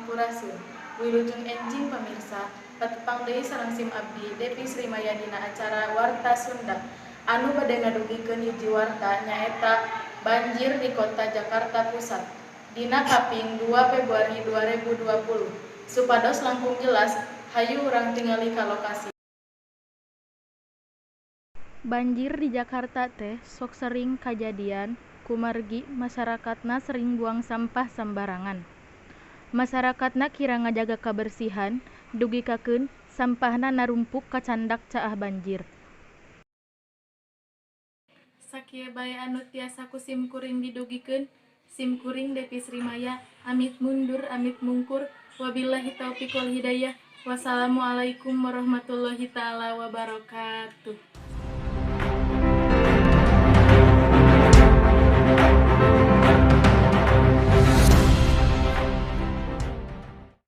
sampurasun. Wilujeng enjing pemirsa, patepang deui sareng sim abdi Depi Srimaya dina acara Warta Sunda. Anu bade ngadugikeun hiji warta nyaeta banjir di Kota Jakarta Pusat. Dina kaping 2 Februari 2020. Supados langkung jelas, hayu urang tingali ka lokasi. Banjir di Jakarta teh sok sering kajadian kumargi masyarakatna sering buang sampah sembarangan. Masyarakatna kira ngajaga kebersihan, dugikakeun sampahna narumpuk kacandak caah banjir. Sakieu bae anu tiasa ku sim kuring didugikeun. Sim kuring Depi Srimaya, amit mundur, amit mungkur. Wabillahi taufiq wal hidayah. Wassalamualaikum warahmatullahi taala wabarakatuh.